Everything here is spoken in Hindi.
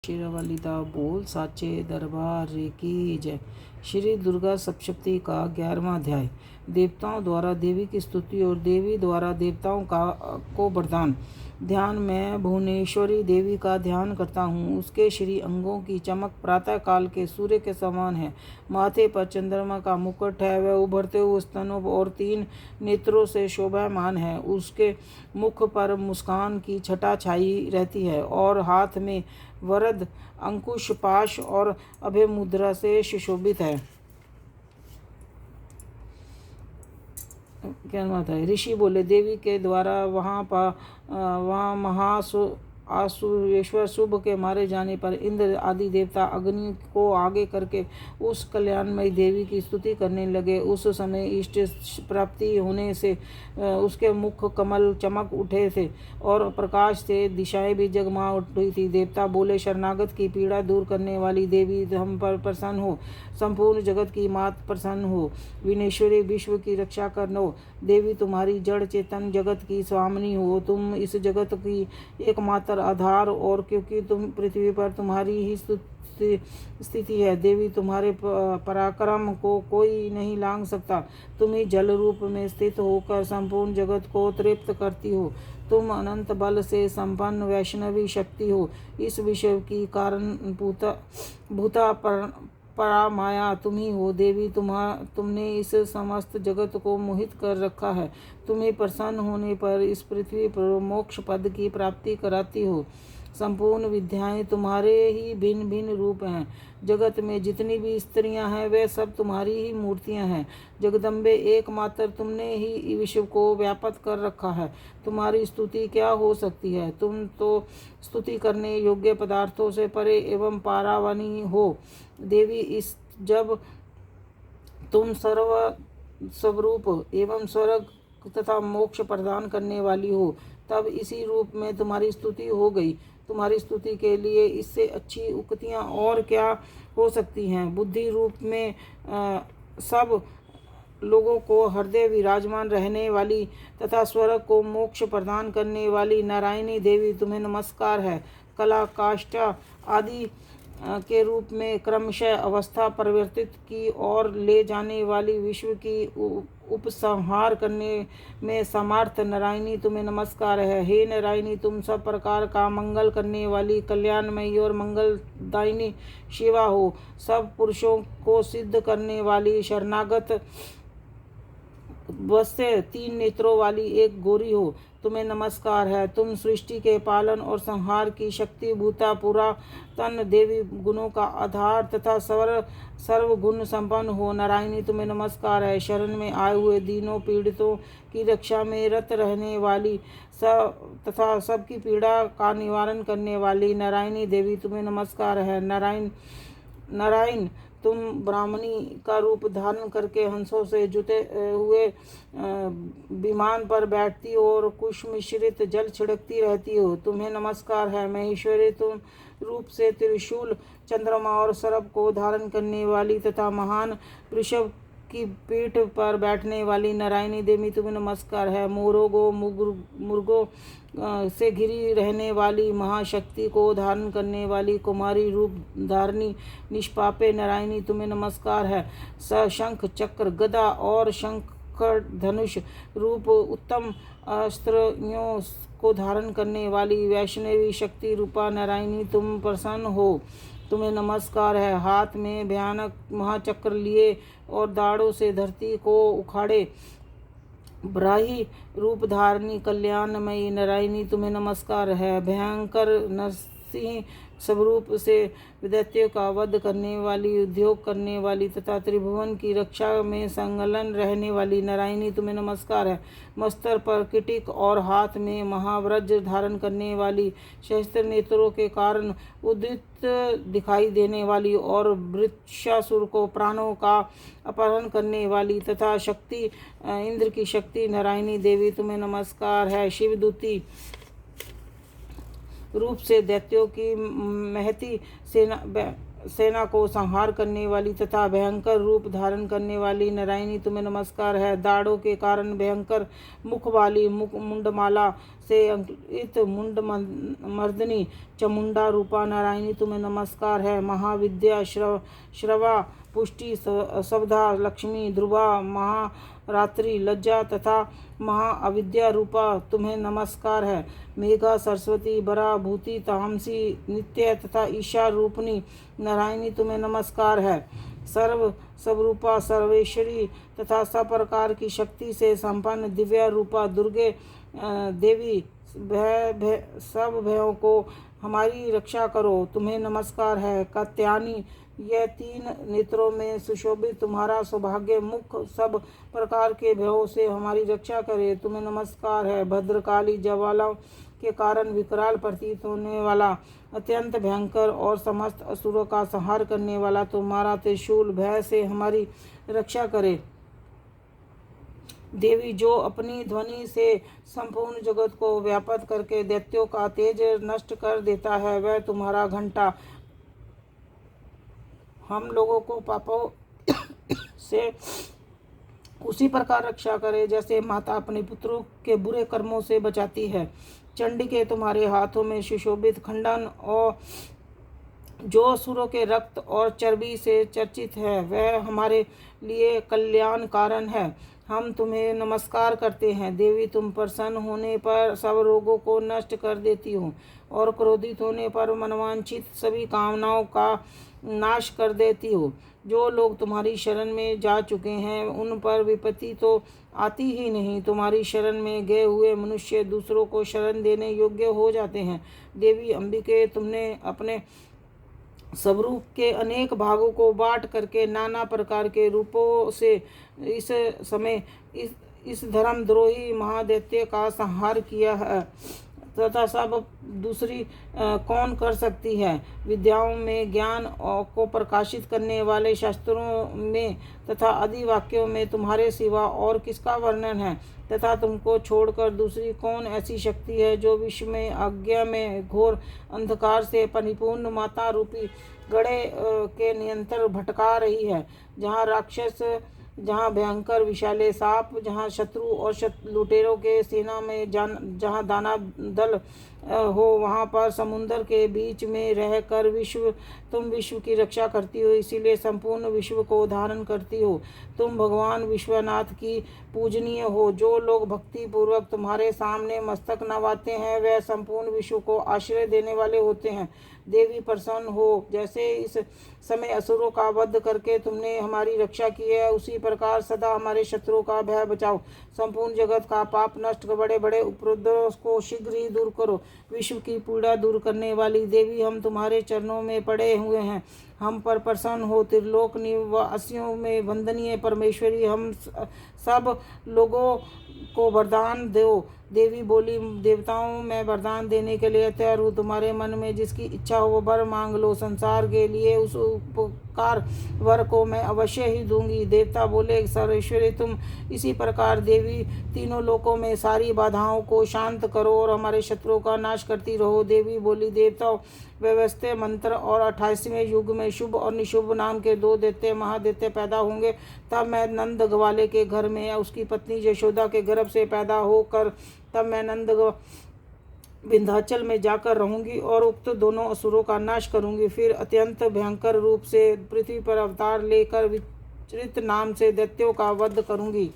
शेरावाली दा बोल साचे दरबार की जय। श्री दुर्गा सप्तशती का 11वां अध्याय। देवताओं द्वारा देवी की स्तुति और देवी द्वारा देवताओं को वरदान। ध्यान में भुवनेश्वरी देवी का ध्यान करता हूँ। उसके श्री अंगों की चमक प्रातः काल के सूर्य के समान है। माथे पर चंद्रमा का मुकुट है। वह उभरते हुए स्तनों और 3 नेत्रों से शोभायमान है। उसके मुख पर मुस्कान की छटा छाई रहती है और हाथ में वरद अंकुश पाश और अभय मुद्रा से सुशोभित है। क्या बात है। ऋषि बोले, देवी के द्वारा वहाँ महासुरेश्वर शुभ के मारे जाने पर इंद्र आदि देवता अग्नि को आगे करके उस कल्याणमयी देवी की स्तुति करने लगे। उस समय इष्ट प्राप्ति होने से उसके मुख कमल चमक उठे थे और प्रकाश से दिशाएं भी जगमा उठी थी। देवता बोले, शरणागत की पीड़ा दूर करने वाली देवी हम पर प्रसन्न हो। संपूर्ण जगत की मात प्रसन्न हो। विनेश्वरी विश्व की रक्षा करनो। देवी तुम्हारी जड़ चेतन जगत की स्वामिनी हो। तुम इस जगत की एकमात्र आधार और क्योंकि तुम पृथ्वी पर तुम्हारी ही स्थिति है। देवी तुम्हारे पराक्रम को कोई नहीं लांघ सकता। तुम ही जल रूप में स्थित होकर संपूर्ण जगत को तृप्त करती हो। तुम अनंत बल से संपन्न वैष्णवी शक्ति हो। इस विश्व की कारण भूता परामाया तुम ही हो। देवी तुमने इस समस्त जगत को मोहित कर रखा है। तुम्हें प्रसन्न होने पर इस पृथ्वी पर मोक्ष पद की प्राप्ति कराती हो। संपूर्ण विद्याएं तुम्हारे ही भिन्न भिन्न रूप हैं। जगत में जितनी भी स्त्रियां हैं वे सब तुम्हारी ही मूर्तियां हैं। जगदम्बे एकमात्र तुमने ही विश्व को व्याप्त कर रखा है। तुम्हारी स्तुति क्या हो सकती है। तुम तो स्तुति करने योग्य पदार्थों से परे एवं पारावानी हो। देवी जब तुम स्वरूप एवं स्वर्ग तथा मोक्ष प्रदान करने वाली हो तब इसी रूप में तुम्हारी स्तुति हो गई। तुम्हारी स्तुति के लिए इससे अच्छी उक्तियां और क्या हो सकती हैं। बुद्धि रूप में सब लोगों को हृदय विराजमान रहने वाली तथा स्वर्ग को मोक्ष प्रदान करने वाली नारायणी देवी तुम्हें नमस्कार है। कला काष्ठा आदि के रूप में क्रमशः अवस्था परिवर्तित की और ले जाने वाली विश्व की उपसंहार करने में समर्थ नारायणी तुम्हें नमस्कार है। हे नारायणी, तुम सब प्रकार का मंगल करने वाली कल्याणमयी और मंगलदायिनी शिवा हो। सब पुरुषों को सिद्ध करने वाली शरणागत वत्स्य 3 नेत्रों वाली एक गौरी हो। तुम्हें नमस्कार है। तुम सृष्टि के पालन और संहार की शक्ति भूता पुरातन देवी गुणों का आधार तथा सर्व गुण संपन्न हो। नारायणी तुम्हें नमस्कार है। शरण में आए हुए दीनों पीड़ितों की रक्षा में रत रहने वाली तथा सबकी पीड़ा का निवारण करने वाली नारायणी देवी तुम्हें नमस्कार है। नारायण तुम ब्राह्मणी का रूप धारण करके हंसों से जुटे हुए विमान पर बैठती और कुश मिश्रित जल छिड़कती रहती हो। तुम्हें नमस्कार है। महेश्वरी तुम रूप से त्रिशूल चंद्रमा और सर्प को धारण करने वाली तथा महान वृषभ की पीठ पर बैठने वाली नारायणी देवी तुम्हें नमस्कार है। मोरों मुर्गों से घिरी रहने वाली महाशक्ति को धारण करने वाली कुमारी रूप धारणी निष्पापे नारायणी तुम्हें नमस्कार है। शंख चक्र गदा और शंख धनुष रूप उत्तम अस्त्रों को धारण करने वाली वैष्णवी शक्ति रूपा नारायणी तुम प्रसन्न हो। तुम्हें नमस्कार है। हाथ में भयानक महाचक्र लिए और दाढ़ों से धरती को उखाड़े ब्राही रूप धारणी कल्याणमयी नारायणी तुम्हें नमस्कार है। भयंकर नरसिंह स्वरूप से दैत्यों का वध करने वाली, उद्योग करने वाली तथा त्रिभुवन की रक्षा में संलग्न रहने वाली नारायणी तुम्हें नमस्कार है। मस्तर पर किटिक और हाथ में महावज्र धारण करने वाली, सहस्त्र नेत्रों के कारण उदित दिखाई देने वाली और वृक्षासुर को प्राणों का अपहरण करने वाली तथा शक्ति इंद्र की शक्ति नारायणी देवी तुम्हें नमस्कार है। शिवदूती रूप से दैत्यों की महती सेना को संहार करने वाली तथा भयंकर रूप धारण करने वाली नारायणी तुम्हें नमस्कार है। दाढ़ों के कारण भयंकर मुख वाली मुंडमाला से अंकित मुंड मर्दनी चमुंडा रूपा नारायणी तुम्हें नमस्कार है। महाविद्या श्रवा पुष्टि सवधा लक्ष्मी ध्रुवा महारात्रि लज्जा तथा महाअविद्या रूपा तुम्हें नमस्कार है। मेघा सरस्वती बरा भूति तामसी नित्य तथा ईशा रूपनी नारायणी तुम्हें नमस्कार है। सर्व स्वरूपा सर्वेश्वरी तथा सब प्रकार की शक्ति से संपन्न दिव्या रूपा दुर्गे देवी सब भयों को हमारी रक्षा करो तुम्हें नमस्कार है। कात्यायनी यह 3 नेत्रों में सुशोभित तुम्हारा सौभाग्य मुख सब प्रकार के भयों से हमारी रक्षा करे तुम्हें नमस्कार है। भद्रकाली ज्वालाओं के कारण विकराल प्रतीत होने वाला अत्यंत भयंकर और समस्त असुरों का संहार करने वाला तुम्हारा त्रिशूल भय से हमारी रक्षा करे। देवी जो अपनी ध्वनि से संपूर्ण जगत को व्याप्त करके दैत्यों का तेज नष्ट कर देता है, वह तुम्हारा घंटा हम लोगों को पापों से उसी प्रकार रक्षा करे जैसे माता अपने पुत्रों के बुरे कर्मों से बचाती है। चंडी के तुम्हारे हाथों में सुशोभित खंडन और जो असुरों के रक्त और चर्बी से चर्चित है, वह हमारे लिए कल्याण कारण है। हम तुम्हें नमस्कार करते हैं। देवी तुम प्रसन्न होने पर सब रोगों को नष्ट कर देती हो और क्रोधित होने पर मनवांछित सभी कामनाओं का नाश कर देती हो। जो लोग तुम्हारी शरण में जा चुके हैं उन पर विपत्ति तो आती ही नहीं। तुम्हारी शरण में गए हुए मनुष्य दूसरों को शरण देने योग्य हो जाते हैं। देवी अंबिके तुमने अपने स्वरूप के अनेक भागों को बांट करके नाना प्रकार के रूपों से इस समय इस धर्मद्रोही महादैत्य का संहार किया है तथा सब दूसरी कौन कर सकती है। विद्याओं में ज्ञान को प्रकाशित करने वाले शास्त्रों में तथा आदि वाक्यों में तुम्हारे सिवा और किसका वर्णन है तथा तुमको छोड़कर दूसरी कौन ऐसी शक्ति है जो विश्व में अज्ञा में घोर अंधकार से परिपूर्ण माता रूपी गड़े के नियंत्रण भटका रही है। जहाँ राक्षस, जहाँ भयंकर विशाले सांप, जहाँ शत्रु और लुटेरों के सेना में जहाँ दाना दल हो, वहाँ पर समुंदर के बीच में रहकर तुम विश्व की रक्षा करती हो, इसीलिए संपूर्ण विश्व को धारण करती हो। तुम भगवान विश्वनाथ की पूजनीय हो। जो लोग भक्ति पूर्वक तुम्हारे सामने मस्तक नवाते हैं वह संपूर्ण विश्व को आश्रय देने वाले होते हैं। देवी प्रसन्न हो। जैसे इस समय असुरों का वध करके तुमने हमारी रक्षा की है, उसी प्रकार सदा हमारे शत्रुओं का भय बचाओ। संपूर्ण जगत का पाप नष्ट, बड़े बड़े उपद्रव को शीघ्र ही दूर करो। विश्व की पीड़ा दूर करने वाली देवी, हम तुम्हारे चरणों में पड़े हुए हैं, हम पर प्रसन्न हो। त्रिलोक निवासियों में वंदनीय परमेश्वरी, हम सब लोगों को वरदान दो। देवी बोली, देवताओं में वरदान देने के लिए तैयार हूँ। तुम्हारे मन में जिसकी इच्छा हो वो वर मांग लो। संसार के लिए उस उपकार वर को मैं अवश्य ही दूंगी। देवता बोले, सर्वेश्वरी तुम इसी प्रकार देवी तीनों लोकों में सारी बाधाओं को शांत करो और हमारे शत्रुओं का नाश करती रहो। देवी बोली, देवताओं, व्यवस्थित मंत्र और 28वें युग में शुभ और निशुभ नाम के 2 दैत्य महादैत्य पैदा होंगे। तब मैं नंद ग्वाले के घर में या उसकी पत्नी यशोदा के गर्भ से पैदा होकर तब मैं नंद विंध्याचल में जाकर रहूंगी और उक्त दोनों असुरों का नाश करूंगी। फिर अत्यंत भयंकर रूप से पृथ्वी पर अवतार लेकर विचरित नाम से दैत्यों का वध करूंगी।